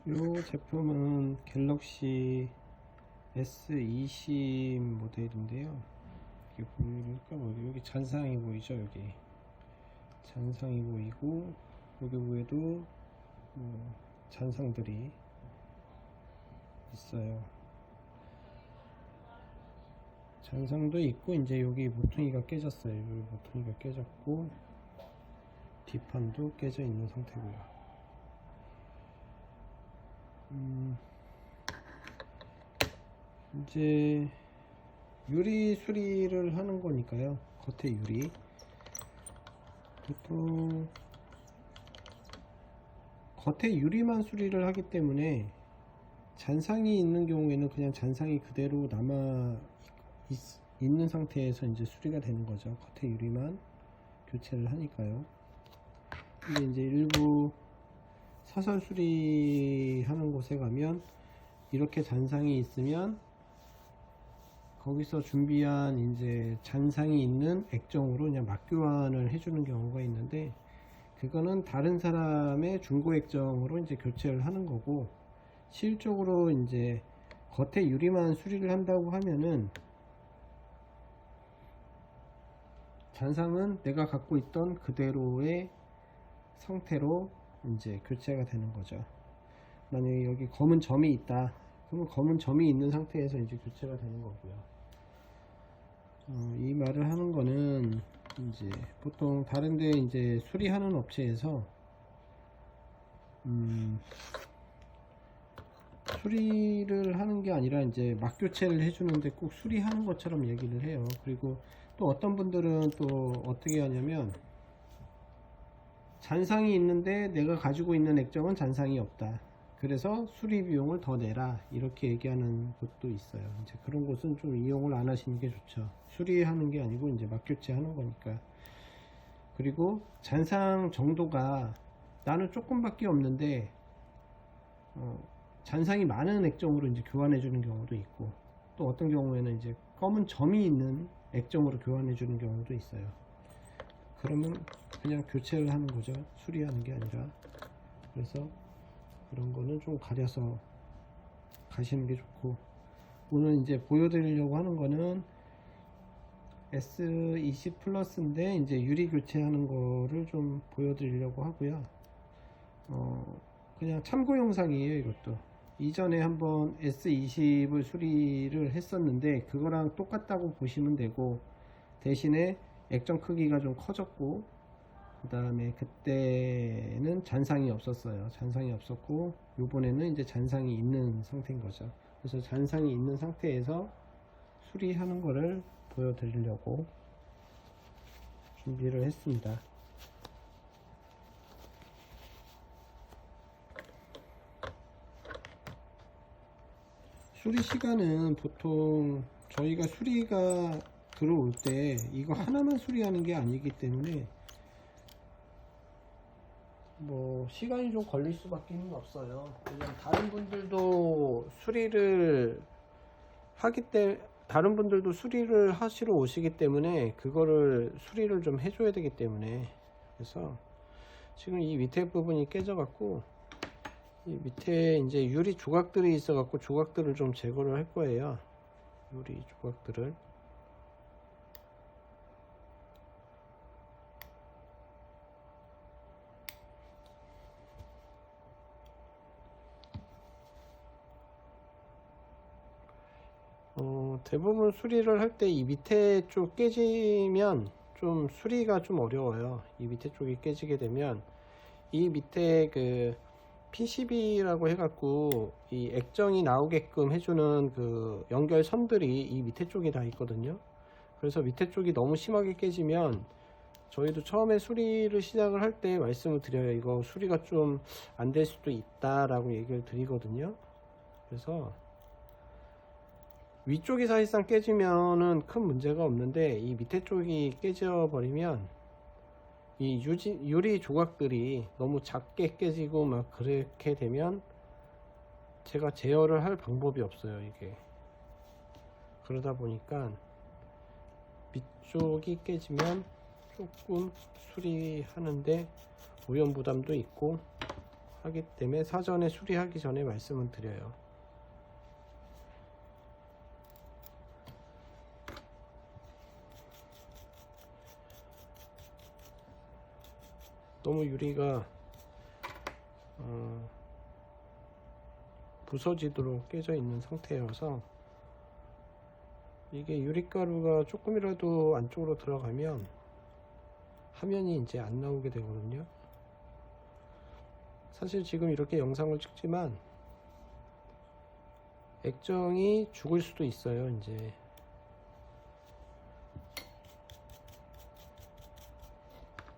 이 제품은 갤럭시 S20 모델인데요. 이게 보일까? 여기 잔상이 보이죠? 여기 잔상이 보이고, 여기 위에도 잔상들이 있어요. 잔상도 있고, 이제 여기 모퉁이가 깨졌어요. 여기 모퉁이가 깨졌고, 뒷판도 깨져 있는 상태고요. 이제 유리 수리를 하는 거니까요. 겉에 유리 보통 겉에 유리만 수리를 하기 때문에 잔상이 있는 경우에는 그냥 잔상이 그대로 남아 있는 상태에서 이제 수리가 되는 거죠. 겉에 유리만 교체를 하니까요. 근데 이제 일부 사설 수리하는 곳에 가면 이렇게 잔상이 있으면 거기서 준비한 이제 잔상이 있는 액정으로 그냥 막 교환을 해주는 경우가 있는데, 그거는 다른 사람의 중고 액정으로 이제 교체를 하는 거고, 실적으로 이제 겉에 유리만 수리를 한다고 하면은 잔상은 내가 갖고 있던 그대로의 상태로 이제 교체가 되는 거죠. 만약에 여기 검은 점이 있다, 그러면 검은 점이 있는 상태에서 이제 교체가 되는 거고요. 이 말을 하는 거는 이제 보통 다른데 이제 수리하는 업체에서 수리를 하는 게 아니라 이제 막 교체를 해주는데 꼭 수리하는 것처럼 얘기를 해요. 그리고 또 어떤 분들은 또 어떻게 하냐면, 잔상이 있는데 내가 가지고 있는 액정은 잔상이 없다, 그래서 수리 비용을 더 내라, 이렇게 얘기하는 곳도 있어요. 이제 그런 곳은 좀 이용을 안 하시는 게 좋죠. 수리하는 게 아니고 이제 막 교체하는 거니까. 그리고 잔상 정도가 나는 조금밖에 없는데 잔상이 많은 액정으로 이제 교환해 주는 경우도 있고, 또 어떤 경우에는 이제 검은 점이 있는 액정으로 교환해 주는 경우도 있어요. 그러면 그냥 교체를 하는 거죠. 수리하는 게 아니라. 그래서 그런 거는 좀 가려서 가시는 게 좋고, 오늘 이제 보여드리려고 하는 거는 S20 플러스인데 이제 유리 교체하는 거를 좀 보여드리려고 하고요. 그냥 참고 영상이에요. 이것도 이전에 한번 S20을 수리를 했었는데 그거랑 똑같다고 보시면 되고, 대신에 액정 크기가 좀 커졌고, 그 다음에 그때는 잔상이 없었어요. 잔상이 없었고, 요번에는 이제 잔상이 있는 상태인 거죠. 그래서 잔상이 있는 상태에서 수리하는 거를 보여드리려고 준비를 했습니다. 수리 시간은 보통 저희가 수리가 들어올 때 이거 하나만 수리하는 게 아니기 때문에 뭐 시간이 좀 걸릴 수밖에 없어요. 왜냐면 다른 분들도 수리를 다른 분들도 수리를 하시러 오시기 때문에 그거를 수리를 좀 해줘야 되기 때문에. 그래서 지금 이 밑에 부분이 깨져 갖고, 이 밑에 이제 유리 조각들이 있어 갖고 조각들을 좀 제거를 할 거예요. 유리 조각들을. 대부분 수리를 할 때 이 밑에 쪽 깨지면 좀 수리가 좀 어려워요. 이 밑에 쪽이 깨지게 되면 이 밑에 그 PCB라고 해갖고 이 액정이 나오게끔 해주는 그 연결선들이 이 밑에 쪽에 다 있거든요. 그래서 밑에 쪽이 너무 심하게 깨지면 저희도 처음에 수리를 시작을 할 때 말씀을 드려요. 이거 수리가 좀 안 될 수도 있다 라고 얘기를 드리거든요. 그래서 위쪽이 사실상 깨지면은 큰 문제가 없는데, 이 밑에 쪽이 깨져 버리면 이 유리 조각들이 너무 작게 깨지고 막 그렇게 되면 제가 제어를 할 방법이 없어요. 이게 그러다 보니까 밑쪽이 깨지면 조금 수리하는데 오염 부담도 있고 하기 때문에 사전에 수리하기 전에 말씀을 드려요. 너무 유리가 부서지도록 깨져 있는 상태여서 이게 유리가루가 조금이라도 안쪽으로 들어가면 화면이 이제 안 나오게 되거든요. 사실 지금 이렇게 영상을 찍지만 액정이 죽을 수도 있어요. 이제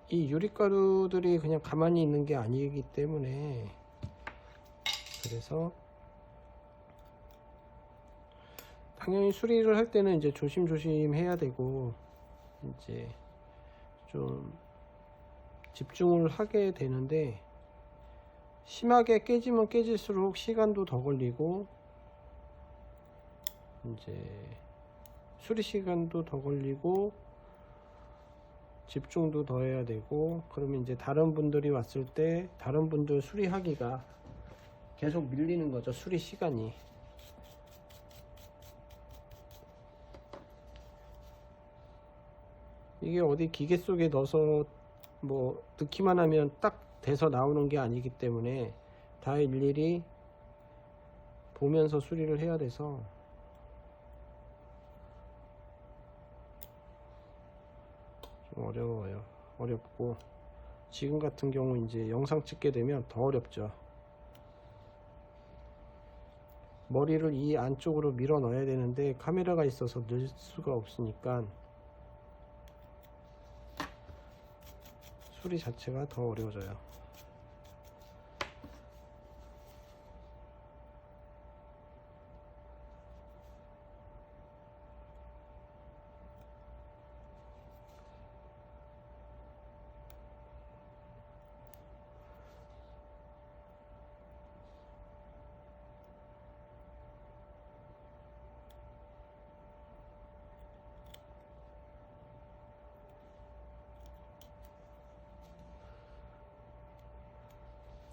이 유리가루들이 그냥 가만히 있는 게 아니기 때문에, 그래서 당연히 수리를 할 때는 이제 조심조심 해야 되고 이제 좀 집중을 하게 되는데, 심하게 깨지면 깨질수록 시간도 더 걸리고 이제 수리 시간도 더 걸리고 집중도 더 해야 되고, 그러면 이제 다른 분들이 왔을 때 다른 분들 수리하기가 계속 밀리는 거죠. 수리 시간이. 이게 어디 기계 속에 넣어서 뭐 넣기만 하면 딱 돼서 나오는 게 아니기 때문에 다 일일이 보면서 수리를 해야 돼서 좀 어려워요. 어렵고, 지금 같은 경우 이제 영상 찍게 되면 더 어렵죠. 머리를 이 안쪽으로 밀어 넣어야 되는데 카메라가 있어서 넣을 수가 없으니까 수리 자체가 더 어려워져요.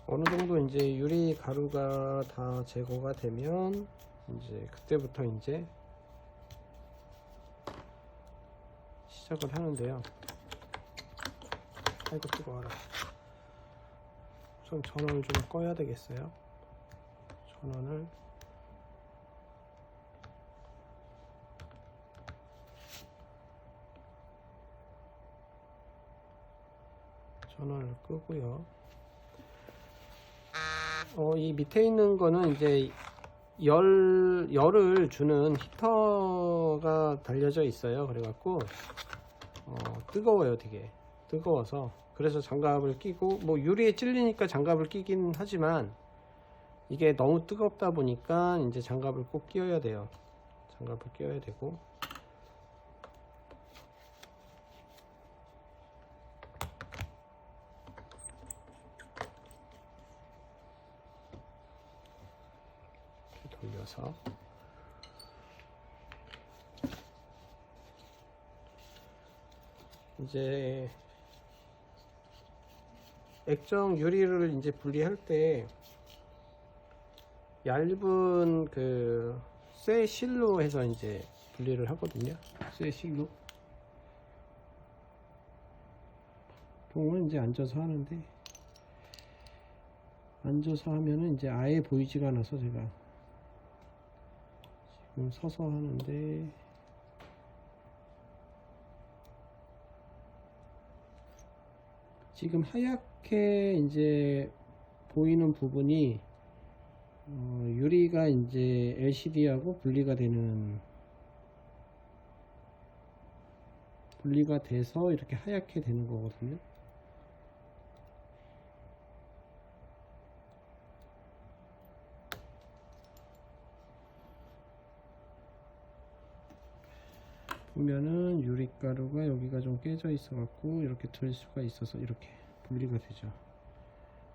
어느 정도 이제 유리 가루가 다 제거가 되면 이제 그때부터 이제 시작을 하는데요. 아이고 뜨거워라. 우선 전원을 좀 꺼야 되겠어요. 전원을 끄고요. 이 밑에 있는 거는 이제 열을 주는 히터가 달려져 있어요. 그래갖고 뜨거워요. 되게 뜨거워서, 그래서 장갑을 끼고, 뭐 유리에 찔리니까 장갑을 끼긴 하지만 이게 너무 뜨겁다 보니까 이제 장갑을 꼭 끼워야 돼요. 장갑을 끼워야 되고, 돌려서 이제 액정 유리를 이제 분리할 때 얇은 그 쇠 실로 해서 이제 분리를 하거든요. 쇠 실로. 보면 이제 앉아서 하는데, 앉아서 하면은 이제 아예 보이지가 않아서 제가 지금 서서 하는데, 지금 하얗게 이제 보이는 부분이 유리가 이제 LCD하고 분리가 돼서 이렇게 하얗게 되는 거거든요. 보면은 유리가루가 여기가 좀 깨져 있어 갖고 이렇게 들 수가 있어서 이렇게 분리가 되죠.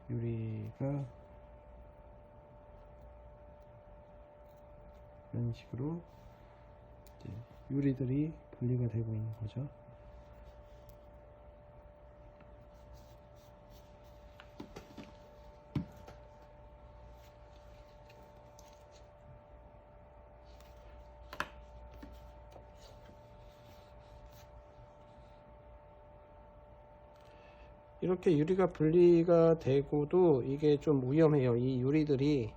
유리가 이런 식으로 이제 유리들이 분리가 되고 있는 거죠. 이렇게 유리가 분리가 되고도 이게 좀 위험해요. 이 유리들이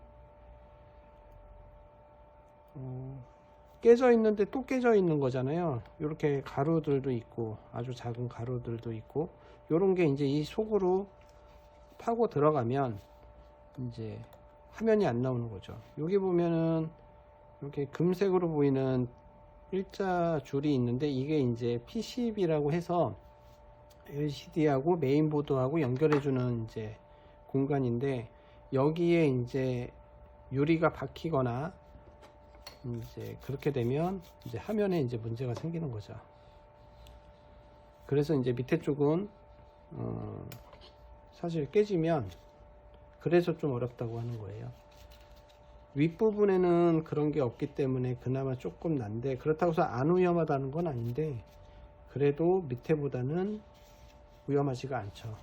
깨져 있는데 또 깨져 있는 거잖아요. 이렇게 가루들도 있고 아주 작은 가루들도 있고, 요런 게 이제 이 속으로 파고 들어가면 이제 화면이 안 나오는 거죠. 여기 보면은 이렇게 금색으로 보이는 일자 줄이 있는데, 이게 이제 PCB라고 해서 LCD하고 메인보드하고 연결해주는 이제 공간인데, 여기에 이제 유리가 박히거나 이제 그렇게 되면 이제 화면에 이제 문제가 생기는 거죠. 그래서 이제 밑에 쪽은 사실 깨지면, 그래서 좀 어렵다고 하는 거예요. 윗부분에는 그런 게 없기 때문에 그나마 조금 난데, 그렇다고 해서 안 위험하다는 건 아닌데, 그래도 밑에보다는 위험하지가 않죠.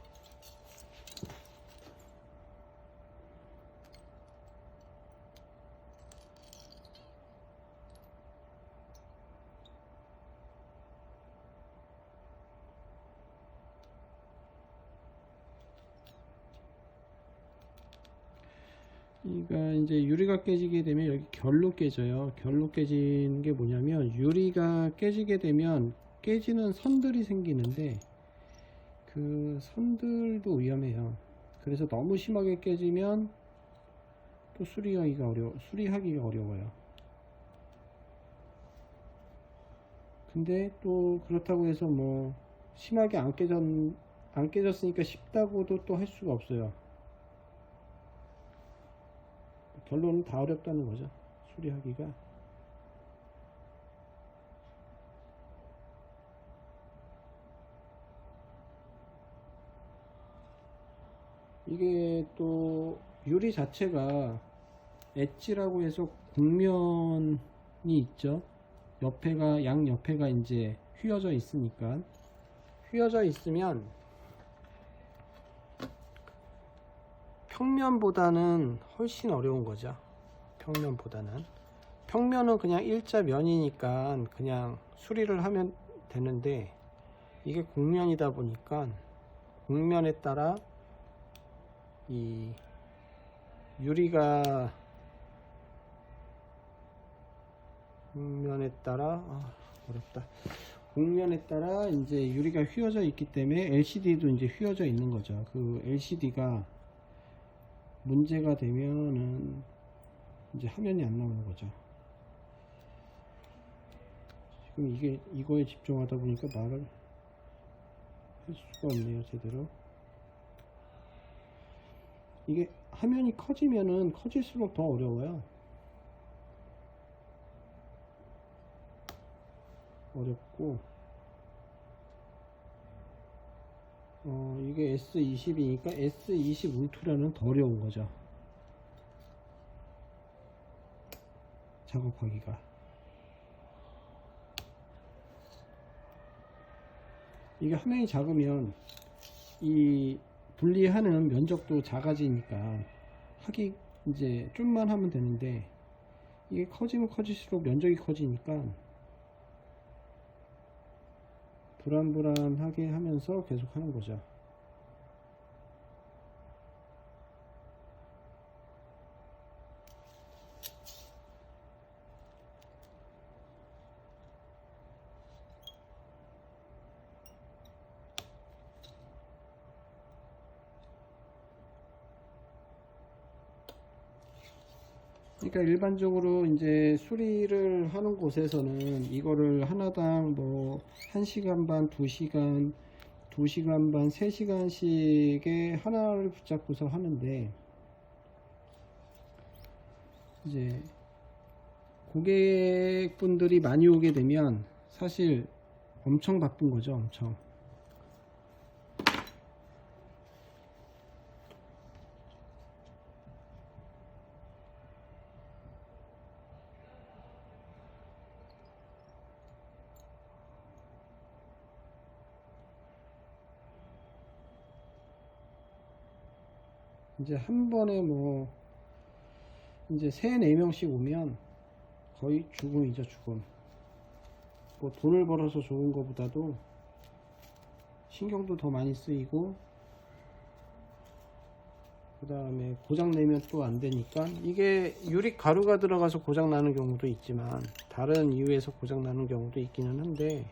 그러니까 이제 유리가 깨지게 되면 여기 결로 깨져요. 결로 깨지는 게 뭐냐면, 유리가 깨지게 되면 깨지는 선들이 생기는데, 그 선들도 위험해요. 그래서 너무 심하게 깨지면 또 수리하기가 어려워요. 근데 또 그렇다고 해서 뭐 심하게 안 깨졌으니까 쉽다고도 또 할 수가 없어요. 결론은 다 어렵다는 거죠, 수리하기가. 이게 또 유리 자체가 엣지라고 해서 곡면이 있죠. 옆에가, 양 옆에가 이제 휘어져 있으니까, 휘어져 있으면 평면보다는 훨씬 어려운 거죠. 평면은 그냥 일자 면이니까 그냥 수리를 하면 되는데, 이게 곡면이다 보니까 곡면에 따라 이 유리가 어렵다. 곡면에 따라 이제 유리가 휘어져 있기 때문에 LCD도 이제 휘어져 있는 거죠. 그 LCD가 문제가 되면은 이제 화면이 안 나오는 거죠. 지금 이거에 집중하다 보니까 말을 할 수가 없네요, 제대로. 이게 화면이 커지면은 커질수록 더 어려워요. 어렵고, 이게 S20이니까 S20 울트라는 더 어려운 거죠, 작업하기가. 이게 화면이 작으면 이 분리하는 면적도 작아지니까 하기 이제 좀만 하면 되는데, 이게 커지면 커질수록 면적이 커지니까 불안불안하게 하면서 계속 하는 거죠. 그러니까 일반적으로 이제 수리를 하는 곳에서는 이거를 하나당 뭐 1시간 반, 2시간, 2시간 반, 3시간씩의 하나를 붙잡고서 하는데, 이제 고객분들이 많이 오게 되면 사실 엄청 바쁜 거죠, 엄청. 이제 한 번에 뭐 이제 3-4명씩 오면 거의 죽음이죠, 죽음. 뭐 돈을 벌어서 좋은 것보다도 신경도 더 많이 쓰이고 그 다음에 고장 내면 또 안 되니까, 이게 유리 가루가 들어가서 고장 나는 경우도 있지만 다른 이유에서 고장 나는 경우도 있기는 한데,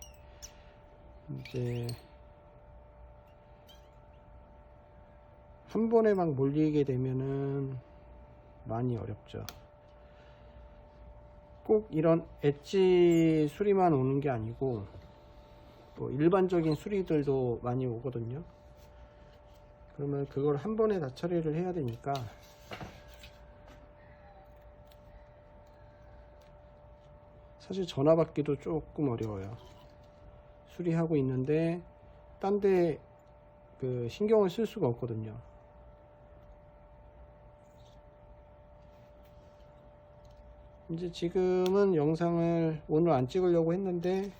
이제 한 번에 막 몰리게 되면은 많이 어렵죠. 꼭 이런 엣지 수리만 오는 게 아니고 또 일반적인 수리들도 많이 오거든요. 그러면 그걸 한 번에 다 처리를 해야 되니까 사실 전화 받기도 조금 어려워요. 수리하고 있는데 딴 데 그 신경을 쓸 수가 없거든요. 이제 지금은 영상을 오늘 안 찍으려고 했는데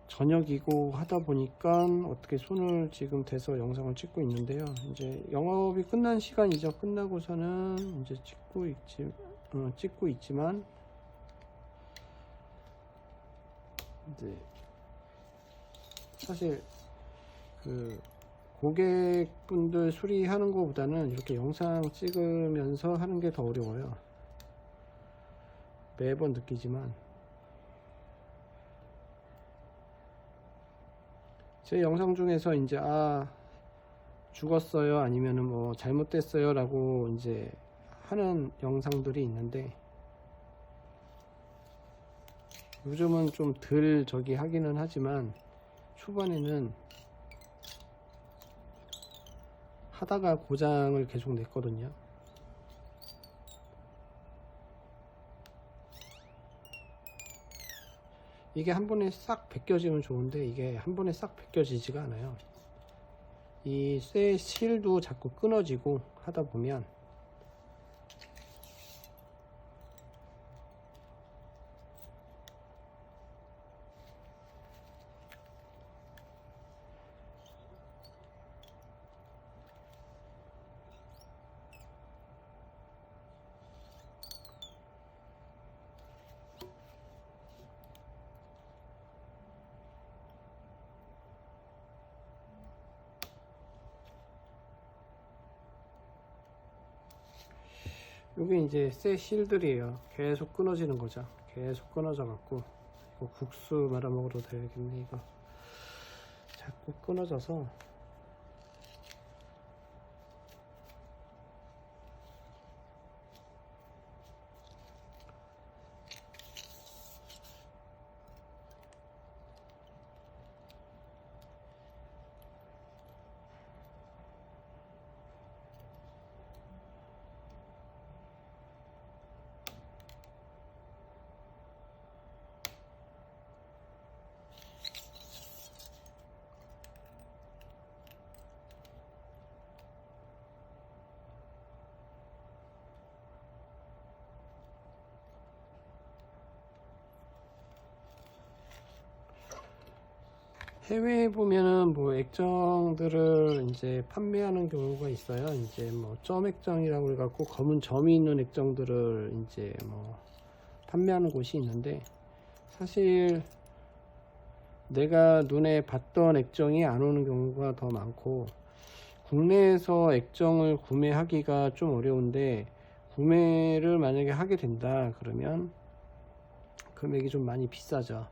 저녁이고 하다 보니까 어떻게 손을 지금 대서 영상을 찍고 있는데요. 이제 영업이 끝난 시간이죠. 끝나고서는 이제 찍고 있지만 이제 사실 그 고객분들 수리하는 것보다는 이렇게 영상 찍으면서 하는 게 더 어려워요. 매번 느끼지만 제 영상 중에서 이제 죽었어요 아니면은 뭐 잘못됐어요 라고 이제 하는 영상들이 있는데, 요즘은 좀 덜 저기 하기는 하지만 초반에는 하다가 고장을 계속 냈거든요. 이게 한 번에 싹 벗겨지면 좋은데 이게 한 번에 싹 벗겨지지가 않아요. 이 쇠 실도 자꾸 끊어지고 하다 보면 이게 이제 쇠 실들이에요. 계속 끊어지는 거죠. 계속 끊어져 갖고, 이거 국수 말아 먹어도 되겠네. 이거 자꾸 끊어져서 해외에 보면은 뭐 액정들을 이제 판매하는 경우가 있어요. 이제 뭐 점 액정이라고 해갖고 검은 점이 있는 액정들을 이제 뭐 판매하는 곳이 있는데, 사실 내가 눈에 봤던 액정이 안 오는 경우가 더 많고, 국내에서 액정을 구매하기가 좀 어려운데 구매를 만약에 하게 된다 그러면 금액이 좀 많이 비싸죠.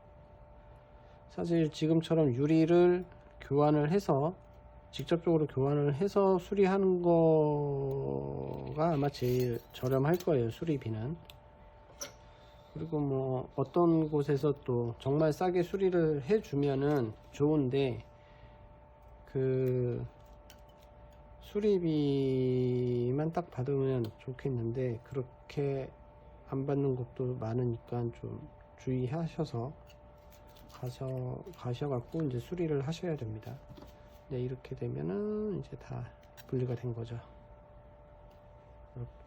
사실 지금처럼 유리를 교환을 해서 직접적으로 교환을 해서 수리하는 거가 아마 제일 저렴할 거예요, 수리비는. 그리고 뭐 어떤 곳에서 또 정말 싸게 수리를 해 주면은 좋은데, 그 수리비만 딱 받으면 좋겠는데 그렇게 안 받는 곳도 많으니까 좀 주의하셔서 가셔갖고 이제 수리를 하셔야 됩니다. 네, 이렇게 되면은 이제 다 분리가 된 거죠.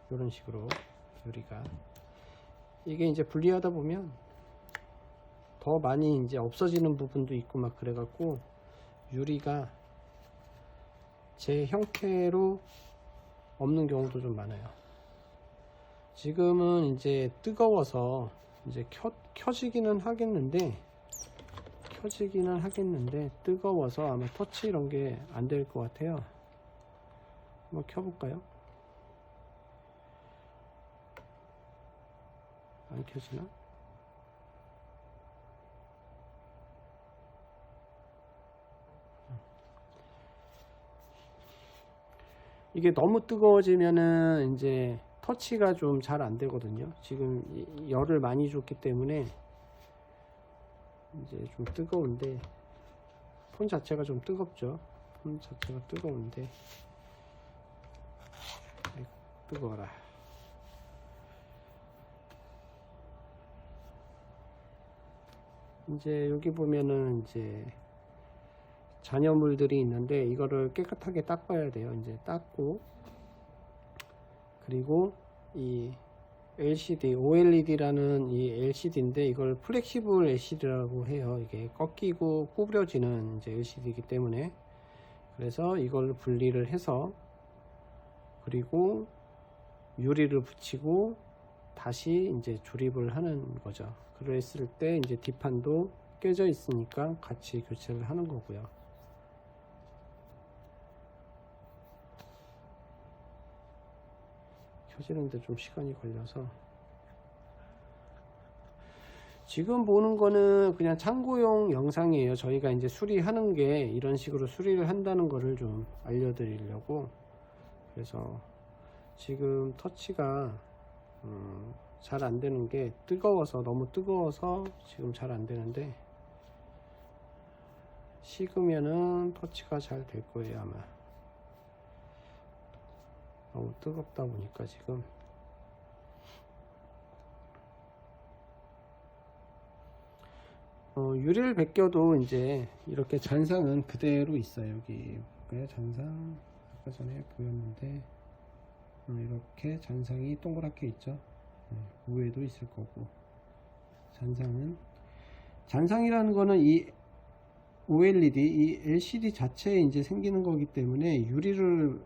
이런 식으로 유리가, 이게 이제 분리하다 보면 더 많이 이제 없어지는 부분도 있고 막 그래갖고 유리가 제 형태로 없는 경우도 좀 많아요. 지금은 이제 뜨거워서 이제 켜지기는 하겠는데 뜨거워서 아마 터치 이런 게 안 될 것 같아요. 한번 켜볼까요? 안 켜지나? 이게 너무 뜨거워지면은 이제 터치가 좀 잘 안 되거든요. 지금 열을 많이 줬기 때문에 이제 좀 뜨거운데, 폰 자체가 좀 뜨겁죠. 폰 자체가 뜨거운데, 뜨거워라. 이제 여기 보면은 이제 잔여물들이 있는데 이거를 깨끗하게 닦아야 돼요. 이제 닦고, 그리고 이 LCD, OLED라는 이 LCD인데 이걸 플렉시블 LCD라고 해요. 이게 꺾이고 구부려지는 이제 LCD이기 때문에, 그래서 이걸 분리를 해서, 그리고 유리를 붙이고 다시 이제 조립을 하는 거죠. 그랬을 때 이제 뒷판도 깨져 있으니까 같이 교체를 하는 거고요. 켜지는데 좀 시간이 걸려서, 지금 보는 거는 그냥 참고용 영상이에요. 저희가 이제 수리하는 게 이런 식으로 수리를 한다는 거를 좀 알려드리려고. 그래서 지금 터치가 잘 안 되는 게 뜨거워서, 너무 뜨거워서 지금 잘 안 되는데, 식으면은 터치가 잘 될 거예요. 아마 너무 뜨겁다 보니까 지금. 유리를 벗겨도 이제 이렇게 잔상은 그대로 있어요. 여기 볼까요? 잔상 아까 전에 보였는데, 이렇게 잔상이 동그랗게 있죠. 위에도 있을 거고. 잔상이라는 거는 이 OLED, 이 LCD 자체에 이제 생기는 거기 때문에 유리를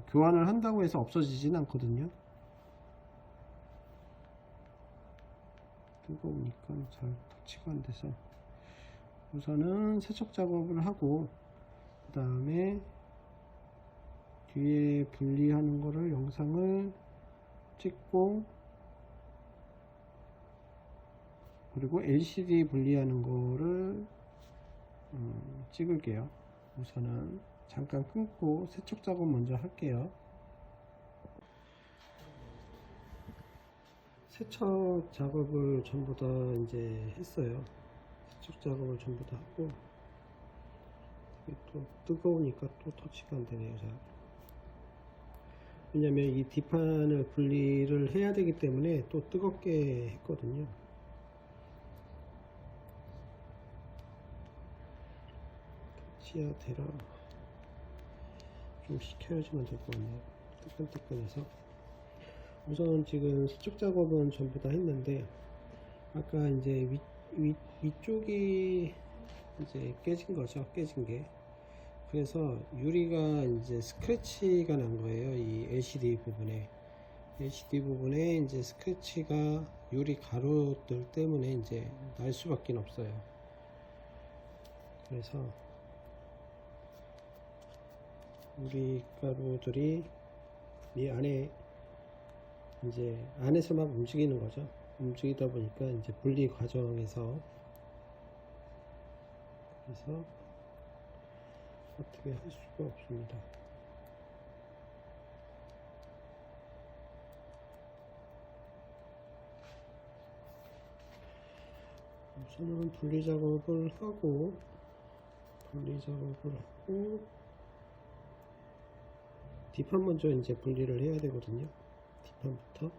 교환을 한다고 해서 없어지진 않거든요. 뜨거우니까 잘 터치가 안 돼서, 우선은 세척 작업을 하고, 그 다음에 뒤에 분리하는 거를 영상을 찍고, 그리고 LCD 분리하는 거를 찍을게요. 우선은 잠깐 끊고 세척 작업 먼저 할게요. 세척 작업을 전부 다 이제 했어요. 세척 작업을 전부 다 하고, 또 뜨거우니까 또 터치가 안 되네요. 잘. 왜냐면 이 뒷판을 분리를 해야 되기 때문에 또 뜨겁게 했거든요. 터치야 되라. 좀 식혀야지만 될 것 같네요. 뜨끈뜨끈해서. 우선 지금 세척 작업은 전부 다 했는데, 아까 이제 위쪽이 이제 깨진 거죠. 깨진 게. 그래서 유리가 이제 스크래치가 난 거예요. 이 LCD 부분에 이제 스크래치가 유리 가루들 때문에 이제 날 수밖에 없어요. 그래서 유리 가루들이 이 안에 이제 안에서 막 움직이는 거죠. 움직이다 보니까 이제 분리 과정에서, 그래서 어떻게 할 수가 없습니다. 우선은 분리 작업을 하고, 뒷판 먼저 이제 분리를 해야 되거든요. 뒷판부터.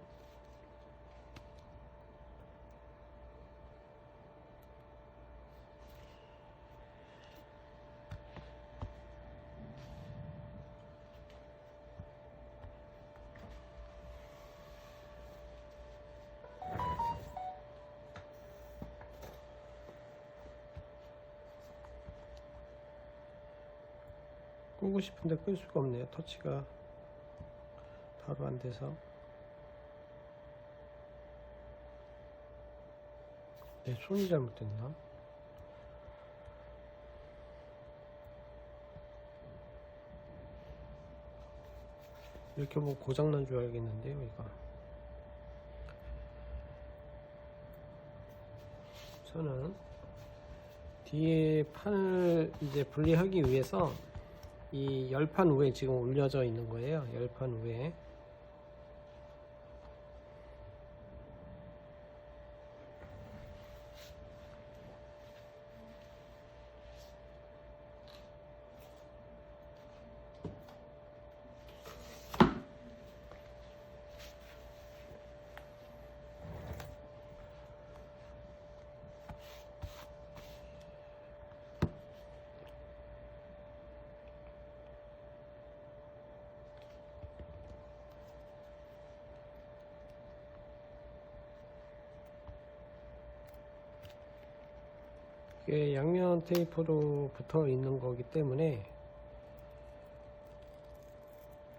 끄고 싶은데 끌 수가 없네요. 터치가 바로 안 돼서. 내 손이 잘못됐나? 이렇게 보면 고장난 줄 알겠는데요, 이거. 저는 뒤에 판을 이제 분리하기 위해서 이 열판 위에 지금 올려져 있는 거예요. 열판 위에. 이게 양면 테이프로 붙어 있는 거기 때문에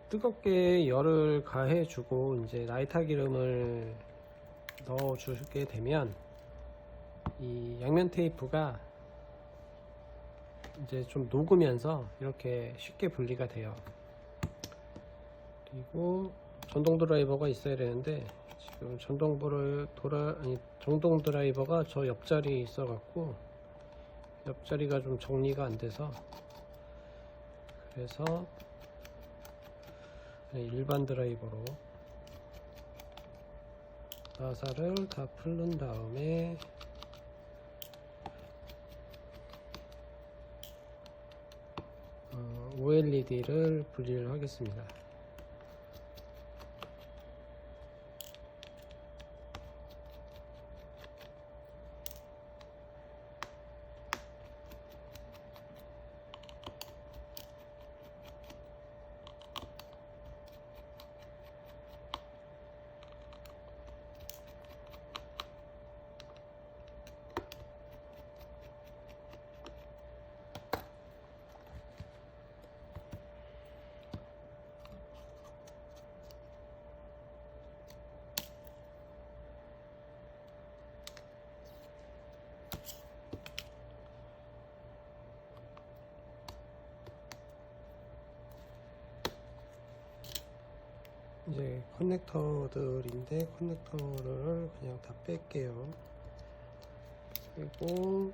뜨겁게 열을 가해 주고 이제 라이터 기름을 넣어 주게 되면 이 양면 테이프가 이제 좀 녹으면서 이렇게 쉽게 분리가 돼요. 그리고 전동 드라이버가 있어야 되는데 지금 전동 드라이버가 저 옆자리에 있어 갖고 옆자리가 좀 정리가 안 돼서, 그래서 일반 드라이버로 나사를 다 풀른 다음에 OLED를 분리를 하겠습니다. 이제 커넥터들인데 커넥터를 그냥 다 뺄게요. 그리고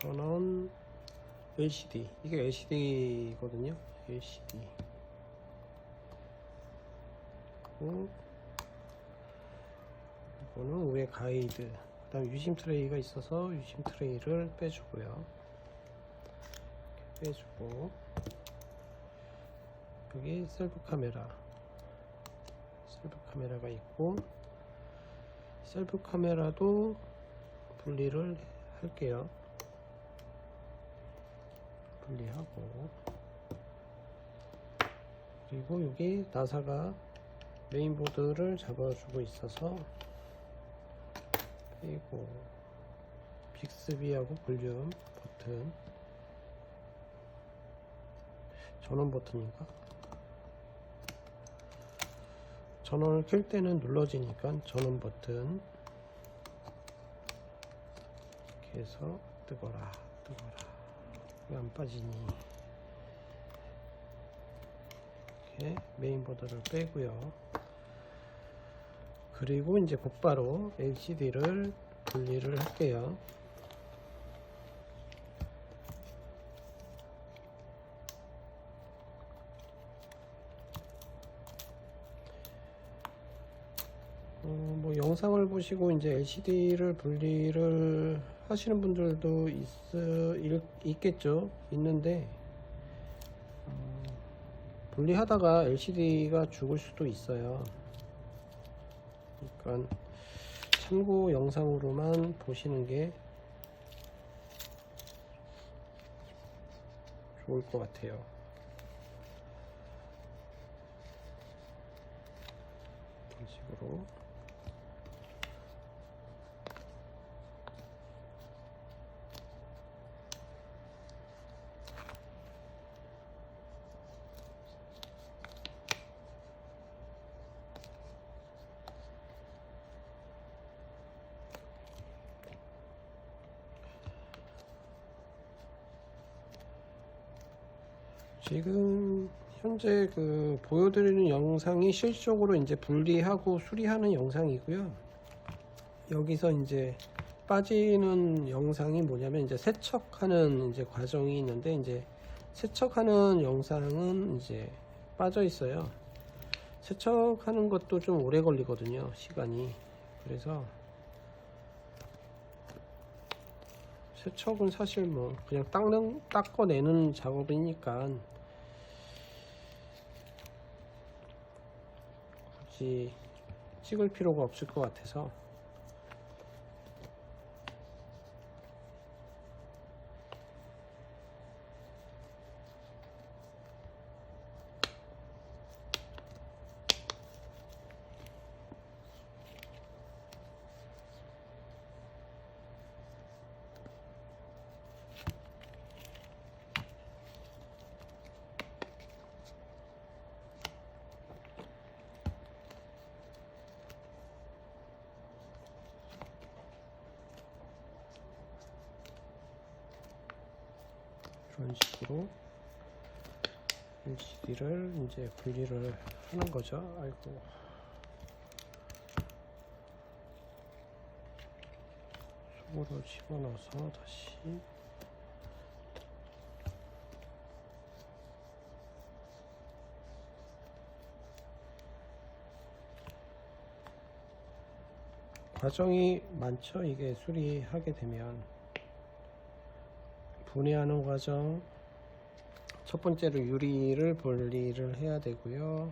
전원 LCD, 이게 LCD거든요. LCD. 그리고 이거는 위에 가이드, 그 다음 유심 트레이가 있어서 유심 트레이를 빼주고요. 빼주고, 여기 셀프 카메라가 있고, 셀프 카메라도 분리를 할게요. 분리하고, 그리고 여기 나사가 메인보드를 잡아주고 있어서 빼고, 빅스비하고 볼륨 버튼, 전원 버튼인가? 전원을 켤 때는 눌러지니까 전원 버튼, 이렇게 해서 뜨거라 왜 안 빠지니, 이렇게 메인보드를 빼고요. 그리고 이제 곧바로 LCD를 분리를 할게요. 뭐 영상을 보시고 이제 LCD를 분리를 하시는 분들도 있겠죠. 있는데 분리하다가 LCD가 죽을 수도 있어요. 그러니까 참고 영상으로만 보시는 게 좋을 것 같아요. 이런 식으로. 지금 현재 그 보여드리는 영상이 실질적으로 이제 분리하고 수리하는 영상이고요. 여기서 이제 빠지는 영상이 뭐냐면 이제 세척하는 이제 과정이 있는데, 이제 세척하는 영상은 이제 빠져 있어요. 세척하는 것도 좀 오래 걸리거든요, 시간이. 그래서 세척은 사실 뭐 그냥 닦아내는 작업이니까 굳이 찍을 필요가 없을 것 같아서. 이런 식으로 LCD를 이제 분리를 하는 거죠. 아이고. 속으로 집어넣어서 다시 과정이 많죠. 이게 수리하게 되면 분해하는 과정, 첫 번째로 유리를 분리를 해야 되고요.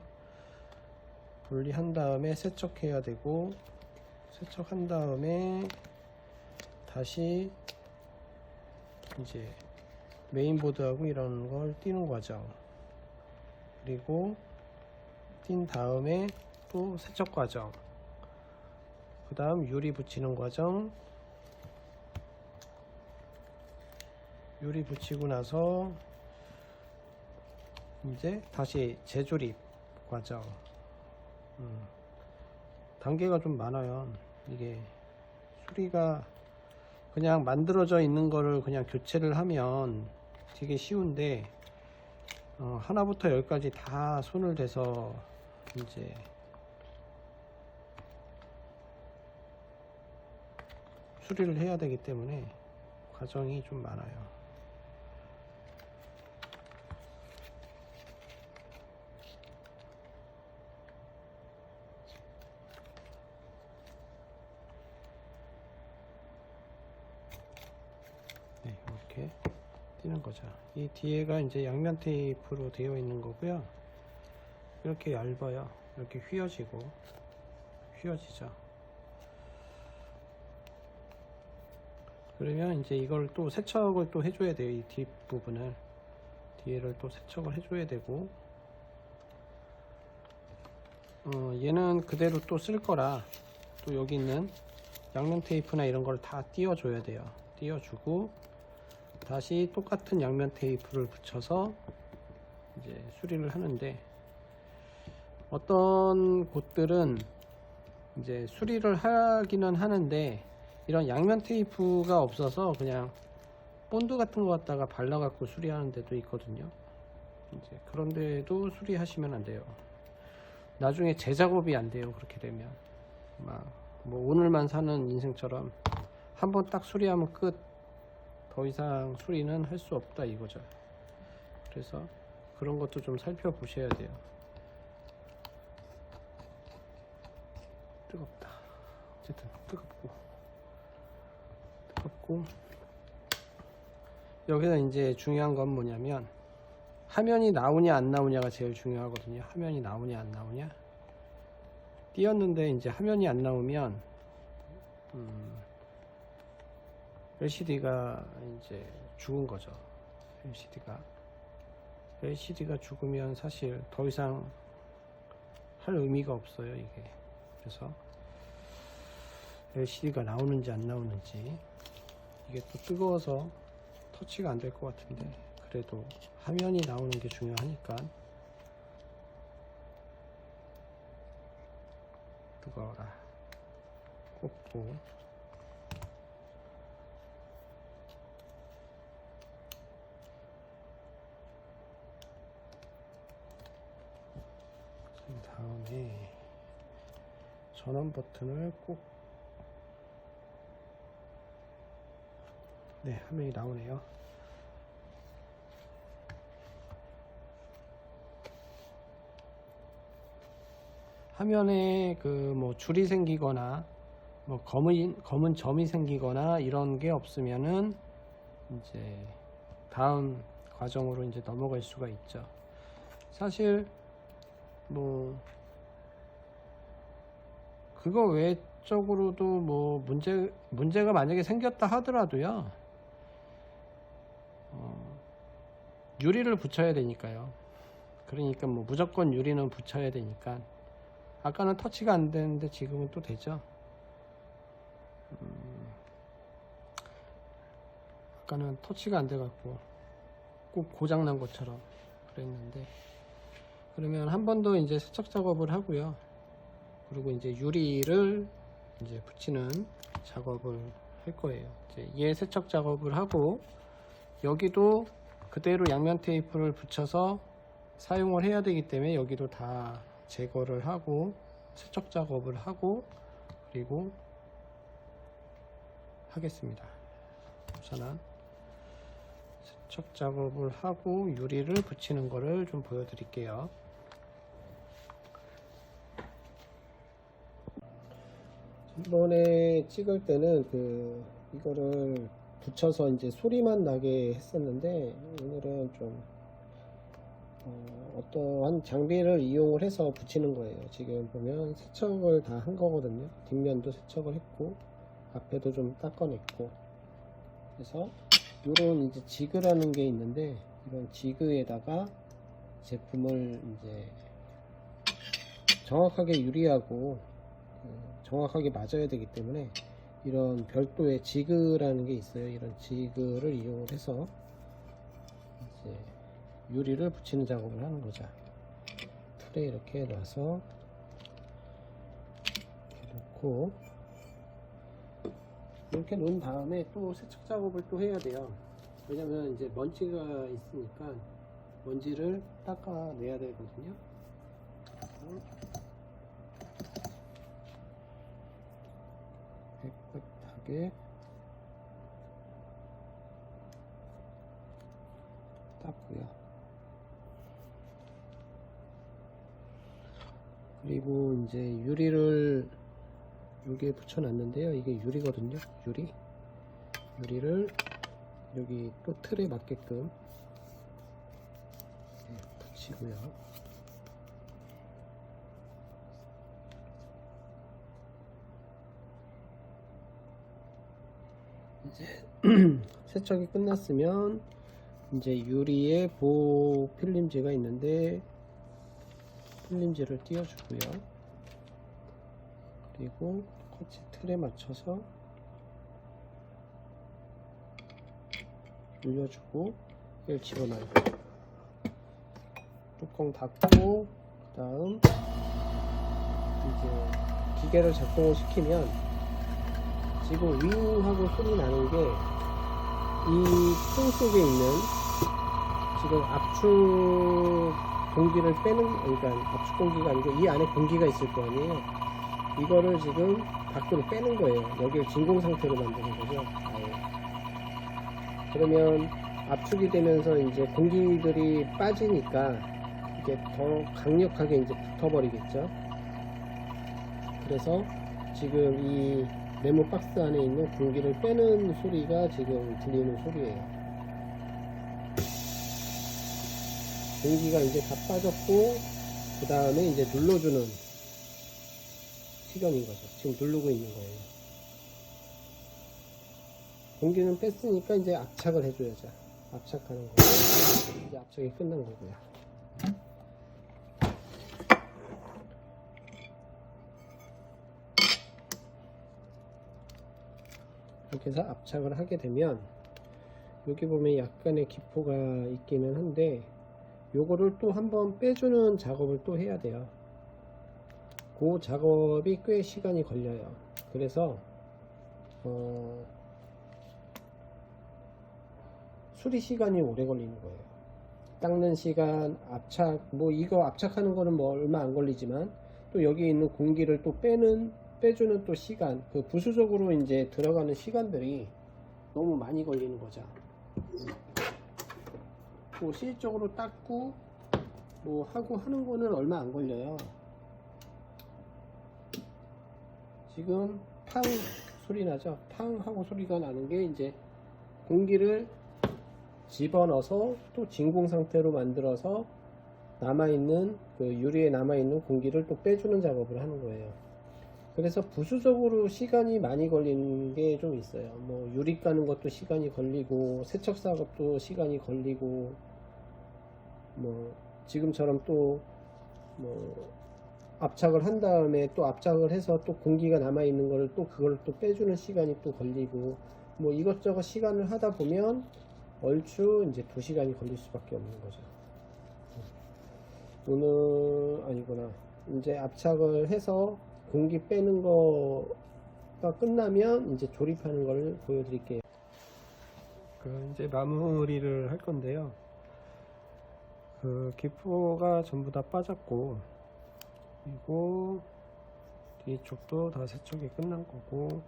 분리한 다음에 세척해야 되고, 세척한 다음에 다시 이제 메인보드하고 이런 걸 띄는 과정, 그리고 띈 다음에 또 세척 과정, 그 다음 유리 붙이는 과정, 유리 붙이고 나서 이제 다시 재조립 과정. 단계가 좀 많아요. 이게 수리가 그냥 만들어져 있는 거를 그냥 교체를 하면 되게 쉬운데, 하나부터 열까지 다 손을 대서 이제 수리를 해야 되기 때문에 과정이 좀 많아요. 네, 이렇게 띄는 거죠. 이 뒤에가 이제 양면 테이프로 되어 있는 거고요. 이렇게 얇아요. 이렇게 휘어지죠. 그러면 이제 이걸 또 세척을 또 해줘야 돼요. 이 뒷부분을, 뒤에를 또 세척을 해줘야 되고, 얘는 그대로 또 쓸 거라 또 여기 있는 양면 테이프나 이런 걸 다 띄워줘야 돼요. 띄워주고 다시 똑같은 양면 테이프를 붙여서 이제 수리를 하는데, 어떤 곳들은 이제 수리를 하기는 하는데 이런 양면 테이프가 없어서 그냥 본드 같은 거 갖다가 발라 갖고 수리하는 데도 있거든요. 이제 그런 데도 수리하시면 안 돼요. 나중에 재작업이 안 돼요. 그렇게 되면 막 뭐 오늘만 사는 인생처럼 한번 딱 수리하면 끝, 더 이상 수리는 할 수 없다 이거죠. 그래서 그런 것도 좀 살펴보셔야 돼요. 뜨겁다. 어쨌든 뜨겁고 여기서 이제 중요한 건 뭐냐면 화면이 나오냐 안 나오냐가 제일 중요하거든요. 화면이 나오냐 안 나오냐. 띄었는데 이제 화면이 안 나오면 LCD가 이제 죽은 거죠. LCD가 죽으면 사실 더 이상 할 의미가 없어요, 이게. 그래서 LCD가 나오는지 안 나오는지, 이게 또 뜨거워서 터치가 안 될 것 같은데, 그래도 화면이 나오는 게 중요하니까. 뜨거워라. 꽂고 다음에 전원 버튼을 꼭, 네, 화면이 나오네요. 화면에 그 뭐 줄이 생기거나 뭐 검은 점이 생기거나 이런 게 없으면은 이제 다음 과정으로 이제 넘어갈 수가 있죠. 사실 뭐 그거 외적으로도 뭐 문제가 만약에 생겼다 하더라도요, 유리를 붙여야 되니까요. 그러니까 뭐 무조건 유리는 붙여야 되니까. 아까는 터치가 안 되는데 지금은 또 되죠. 아까는 터치가 안 돼 갖고 꼭 고장 난 것처럼 그랬는데, 그러면 한 번 더 이제 세척 작업을 하고요. 그리고 이제 유리를 이제 붙이는 작업을 할 거예요. 이제 얘 세척 작업을 하고, 여기도 그대로 양면 테이프를 붙여서 사용을 해야 되기 때문에 여기도 다 제거를 하고 세척 작업을 하고 그리고 하겠습니다. 우선은 세척 작업을 하고 유리를 붙이는 거를 좀 보여드릴게요. 이번에 찍을 때는 이거를 붙여서 이제 소리만 나게 했었는데, 오늘은 좀 어떠한 장비를 이용을 해서 붙이는 거예요. 지금 보면 세척을 다 한 거거든요. 뒷면도 세척을 했고 앞에도 좀 닦아냈고, 그래서 요런 이제 지그라는 게 있는데, 이런 지그에다가 제품을 이제 정확하게 유리하고 정확하게 맞아야 되기 때문에 이런 별도의 지그라는 게 있어요. 이런 지그를 이용을 해서 이제 유리를 붙이는 작업을 하는 거죠. 틀에 이렇게 놔서 이렇게 놓고, 이렇게 놓은 다음에 또 세척 작업을 또 해야 돼요. 왜냐면 이제 먼지가 있으니까 먼지를 닦아내야 되거든요. 깨끗하게 닦고요. 그리고 이제 유리를 여기에 붙여놨는데요. 이게 유리거든요. 유리를 여기 또 틀에 맞게끔 붙이고요. 이제 세척이 끝났으면 이제 유리에 보호 필름지가 있는데 필름지를 띄워주고요. 그리고 똑같이 틀에 맞춰서 눌려주고 얘를 집어넣어요. 뚜껑 닫고, 그 다음 이제 기계를 작동을 시키면 지금 윙 하고 소리 나는 게 이 통 속에 있는 지금 압축 공기를 빼는, 그러니까 압축 공기가 아니고 이 안에 공기가 있을 거 아니에요. 이거를 지금 밖으로 빼는 거예요. 여기를 진공 상태로 만드는 거죠. 아예. 그러면 압축이 되면서 이제 공기들이 빠지니까 이게 더 강력하게 이제 붙어버리겠죠. 그래서 지금 이 네모 박스 안에 있는 공기를 빼는 소리가 지금 들리는 소리예요. 공기가 이제 다 빠졌고, 그 다음에 이제 눌러주는 시간인 거죠. 지금 누르고 있는 거예요. 공기는 뺐으니까 이제 압착을 해줘야죠. 압착하는 거예요. 이제 압착이 끝난 거고요. 이렇게 해서 압착을 하게 되면, 여기 보면 약간의 기포가 있기는 한데 요거를 또 한번 빼주는 작업을 또 해야 돼요. 그 작업이 꽤 시간이 걸려요. 그래서 수리 시간이 오래 걸리는 거예요. 닦는 시간, 압착, 뭐 이거 압착하는 거는 뭐 얼마 안 걸리지만 또 여기 있는 공기를 또 빼주는 또 시간, 그 부수적으로 이제 들어가는 시간들이 너무 많이 걸리는 거죠. 뭐 실질적으로 닦고 뭐 하고 하는 거는 얼마 안 걸려요. 지금 팡 소리 나죠? 팡 하고 소리가 나는 게 이제 공기를 집어넣어서 또 진공 상태로 만들어서 남아있는 그 유리에 남아있는 공기를 또 빼주는 작업을 하는 거예요. 그래서 부수적으로 시간이 많이 걸리는 게 좀 있어요. 뭐 유리 까는 것도 시간이 걸리고 세척 작업도 시간이 걸리고 뭐 지금처럼 또 뭐 압착을 한 다음에 또 압착을 해서 또 공기가 남아 있는 거를 또 그걸 또 빼주는 시간이 또 걸리고 뭐 이것저것 시간을 하다 보면 얼추 이제 2시간이 걸릴 수밖에 없는 거죠. 오늘 아니구나. 이제 압착을 해서 공기 빼는 거가 끝나면 이제 조립하는 걸 보여드릴게요. 이제 마무리를 할 건데요. 그 기포가 전부 다 빠졌고, 그리고 뒤쪽도 다 세척이 끝난 거고,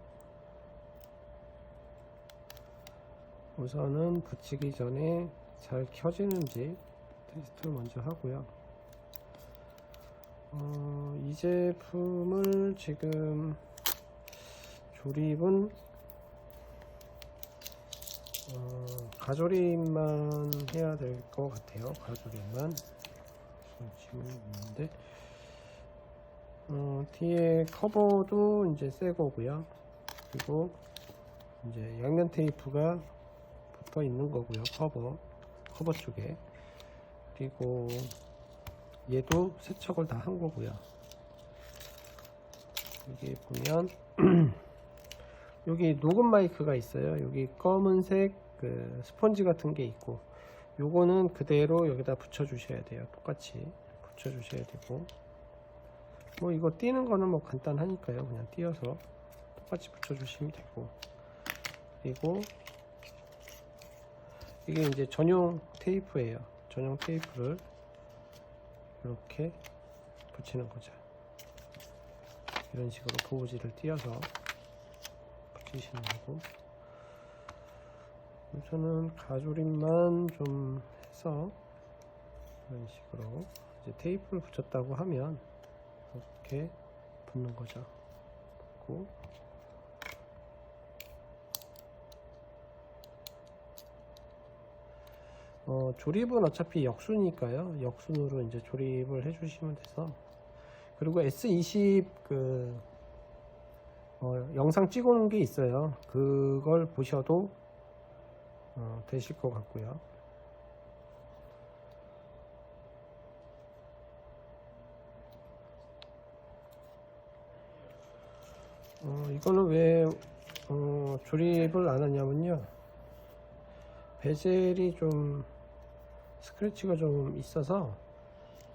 우선은 붙이기 전에 잘 켜지는지 테스트를 먼저 하고요. 이 제품을 지금 조립은 가조립만 해야 될 것 같아요. 가조립만 지금 있는데 뒤에 커버도 이제 새 거고요. 그리고 이제 양면 테이프가 붙어 있는 거고요. 커버 쪽에. 그리고 얘도 세척을 다 한 거고요. 여기 보면 여기 녹음 마이크가 있어요. 여기 검은색 그 스펀지 같은 게 있고, 요거는 그대로 여기다 붙여 주셔야 돼요. 똑같이 붙여 주셔야 되고, 뭐 이거 띄는 거는 뭐 간단하니까요. 그냥 띄어서 똑같이 붙여 주시면 되고, 그리고 이게 이제 전용 테이프예요. 전용 테이프를 이렇게 붙이는 거죠. 이런 식으로 보호지를 띄어서 붙이시는 거고, 우선은 가조립만 좀 해서 이런 식으로 이제 테이프를 붙였다고 하면 이렇게 붙는 거죠. 붙고, 조립은 어차피 역순이니까요. 역순으로 이제 조립을 해주시면 돼서. 그리고 S20 영상 찍어 놓은 게 있어요. 그걸 보셔도 되실 것 같고요. 이거는 왜 조립을 안 하냐면요, 베젤이 좀 스크래치가 좀 있어서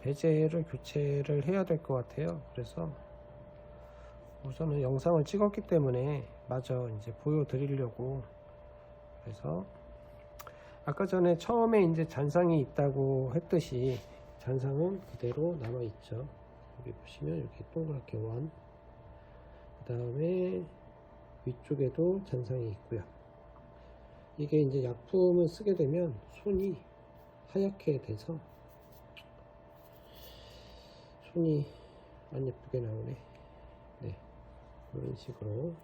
베젤을 교체를 해야 될 것 같아요. 그래서 우선은 영상을 찍었기 때문에 마저 이제 보여드리려고. 그래서 아까 전에 처음에 이제 잔상이 있다고 했듯이 잔상은 그대로 남아 있죠. 여기 보시면 이렇게 동그랗게 원, 그 다음에 위쪽에도 잔상이 있고요. 이게 이제 약품을 쓰게 되면 손이 하얗게 돼서 손이 안 예쁘게 나오네. 네, 이런 식으로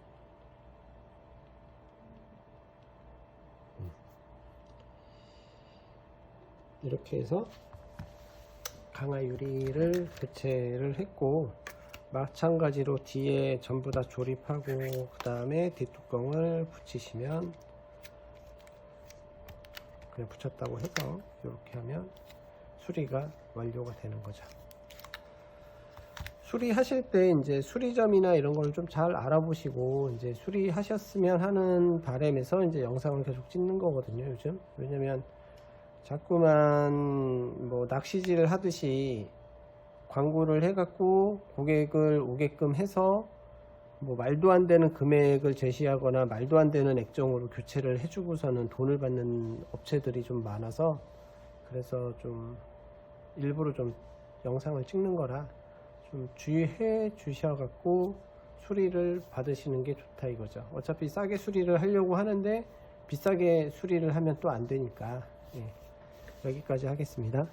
이렇게 해서 강화 유리를 교체를 했고, 마찬가지로 뒤에 전부 다 조립하고 그 다음에 뒷뚜껑을 붙이시면, 그냥 붙였다고 해서 이렇게 하면 수리가 완료가 되는 거죠. 수리하실 때 이제 수리점이나 이런 걸 좀 잘 알아보시고 이제 수리하셨으면 하는 바람에서 이제 영상을 계속 찍는 거거든요, 요즘. 왜냐면 자꾸만 뭐 낚시질 하듯이 광고를 해갖고 고객을 오게끔 해서 뭐 말도 안 되는 금액을 제시하거나 말도 안 되는 액정으로 교체를 해주고서는 돈을 받는 업체들이 좀 많아서, 그래서 좀 일부러 좀 영상을 찍는 거라 좀 주의해 주셔갖고 수리를 받으시는 게 좋다 이거죠. 어차피 싸게 수리를 하려고 하는데 비싸게 수리를 하면 또 안 되니까. 예, 여기까지 하겠습니다.